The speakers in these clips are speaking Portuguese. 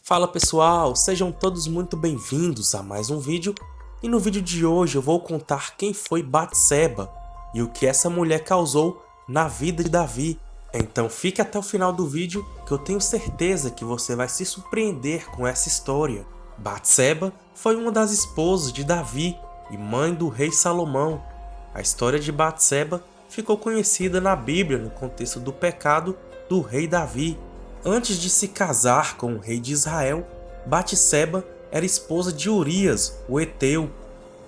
Fala pessoal, sejam todos muito bem-vindos a mais um vídeo, e no vídeo de hoje eu vou contar quem foi Batseba e o que essa mulher causou na vida de Davi. Então fique até o final do vídeo que eu tenho certeza que você vai se surpreender com essa história. Batseba foi uma das esposas de Davi e mãe do rei Salomão. A história de Batseba ficou conhecida na Bíblia no contexto do pecado do rei Davi. Antes de se casar com o rei de Israel, Batseba era esposa de Urias, o heteu.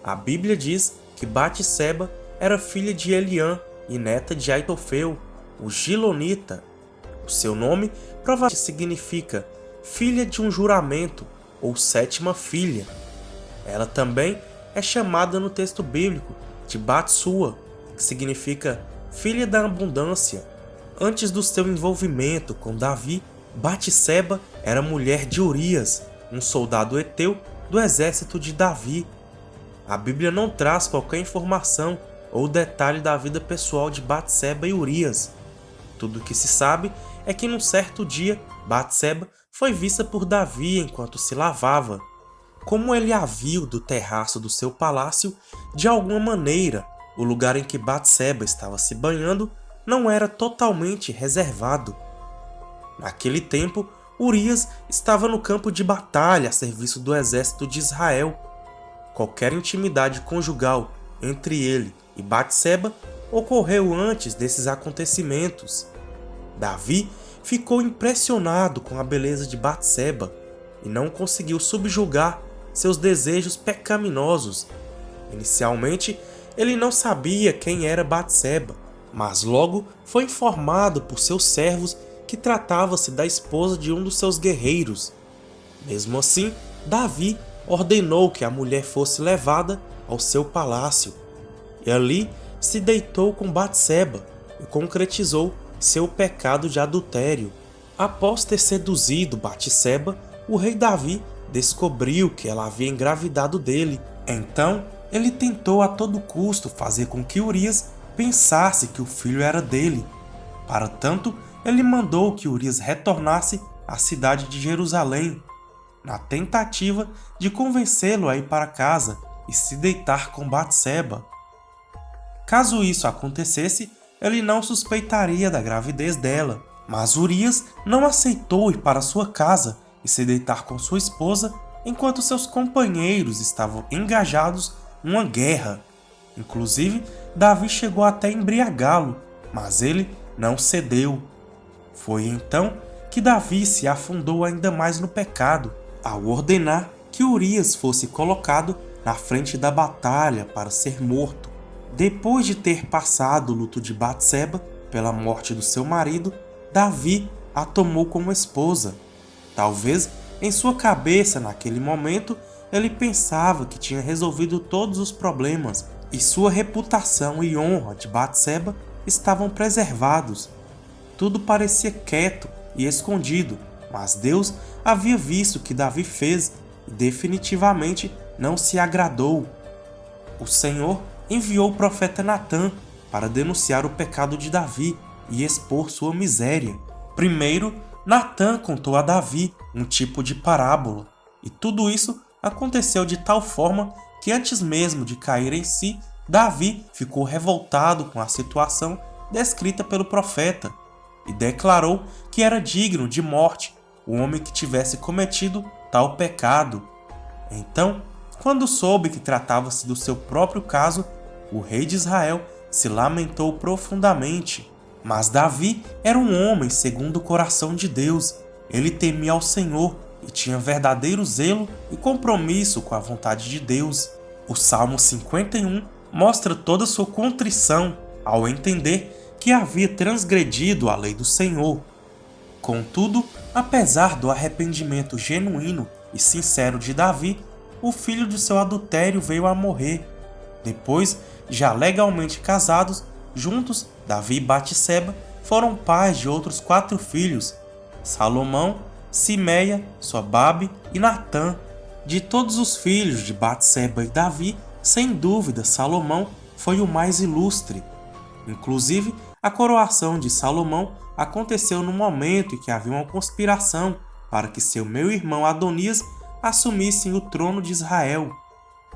A Bíblia diz que Batseba era filha de Eliã e neta de Aitofel, o Gilonita. O seu nome provavelmente significa filha de um juramento ou sétima filha. Ela também é chamada no texto bíblico de Batsua, que significa filha da abundância. Antes do seu envolvimento com Davi, Batseba era mulher de Urias, um soldado heteu do exército de Davi. A Bíblia não traz qualquer informação ou detalhe da vida pessoal de Batseba e Urias. Tudo o que se sabe é que num certo dia, Batseba foi vista por Davi enquanto se lavava. Como ele a viu do terraço do seu palácio, de alguma maneira, o lugar em que Batseba estava se banhando não era totalmente reservado. Naquele tempo, Urias estava no campo de batalha a serviço do exército de Israel. Qualquer intimidade conjugal entre ele e Batseba ocorreu antes desses acontecimentos. Davi ficou impressionado com a beleza de Batseba e não conseguiu subjugar seus desejos pecaminosos. Inicialmente, ele não sabia quem era Batseba, mas logo foi informado por seus servos que tratava-se da esposa de um dos seus guerreiros. Mesmo assim, Davi ordenou que a mulher fosse levada ao seu palácio, e ali se deitou com Batseba e concretizou seu pecado de adultério. Após ter seduzido Batseba, o rei Davi descobriu que ela havia engravidado dele. Então, ele tentou a todo custo fazer com que Urias pensasse que o filho era dele. Para tanto, ele mandou que Urias retornasse à cidade de Jerusalém, na tentativa de convencê-lo a ir para casa e se deitar com Batseba. Caso isso acontecesse, ele não suspeitaria da gravidez dela, mas Urias não aceitou ir para sua casa e se deitar com sua esposa enquanto seus companheiros estavam engajados numa guerra. Inclusive, Davi chegou até a embriagá-lo, mas ele não cedeu. Foi então que Davi se afundou ainda mais no pecado, ao ordenar que Urias fosse colocado na frente da batalha para ser morto. Depois de ter passado o luto de Batseba pela morte do seu marido, Davi a tomou como esposa. Talvez em sua cabeça naquele momento ele pensava que tinha resolvido todos os problemas e sua reputação e honra de Batseba estavam preservados. Tudo parecia quieto e escondido, mas Deus havia visto o que Davi fez e definitivamente não se agradou. O Senhor enviou o profeta Natã para denunciar o pecado de Davi e expor sua miséria. Primeiro, Natã contou a Davi um tipo de parábola, e tudo isso aconteceu de tal forma que antes mesmo de cair em si, Davi ficou revoltado com a situação descrita pelo profeta e declarou que era digno de morte o homem que tivesse cometido tal pecado. Então, quando soube que tratava-se do seu próprio caso, o rei de Israel se lamentou profundamente. Mas Davi era um homem segundo o coração de Deus. Ele temia ao Senhor e tinha verdadeiro zelo e compromisso com a vontade de Deus. O Salmo 51 mostra toda sua contrição ao entender que havia transgredido a lei do Senhor. Contudo, apesar do arrependimento genuíno e sincero de Davi, o filho de seu adultério veio a morrer. Depois, já legalmente casados, juntos, Davi e Batseba foram pais de outros 4 filhos: Salomão, Simeia, Sobabe e Natã. De todos os filhos de Batseba e Davi, sem dúvida Salomão foi o mais ilustre. Inclusive, a coroação de Salomão aconteceu no momento em que havia uma conspiração para que seu meio-irmão Adonias assumisse o trono de Israel.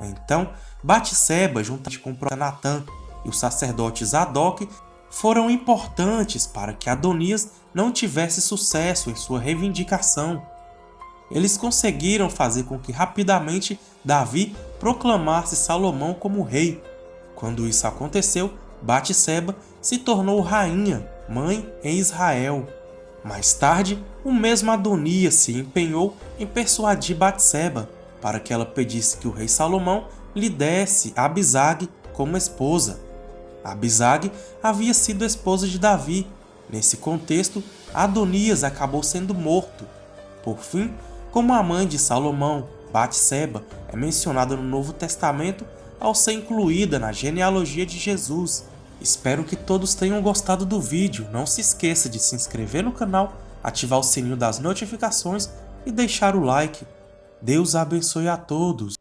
Então, Batseba, juntamente com o profeta Natã e o sacerdote Zadok, foram importantes para que Adonias não tivesse sucesso em sua reivindicação. Eles conseguiram fazer com que rapidamente Davi proclamasse Salomão como rei. Quando isso aconteceu, Batseba se tornou rainha, mãe em Israel. Mais tarde, o mesmo Adonias se empenhou em persuadir Batseba para que ela pedisse que o rei Salomão lhe desse Abisag como esposa. Abisag havia sido esposa de Davi. Nesse contexto, Adonias acabou sendo morto. Por fim, como a mãe de Salomão, Batseba, é mencionada no Novo Testamento ao ser incluída na genealogia de Jesus. Espero que todos tenham gostado do vídeo. Não se esqueça de se inscrever no canal, ativar o sininho das notificações e deixar o like. Deus abençoe a todos.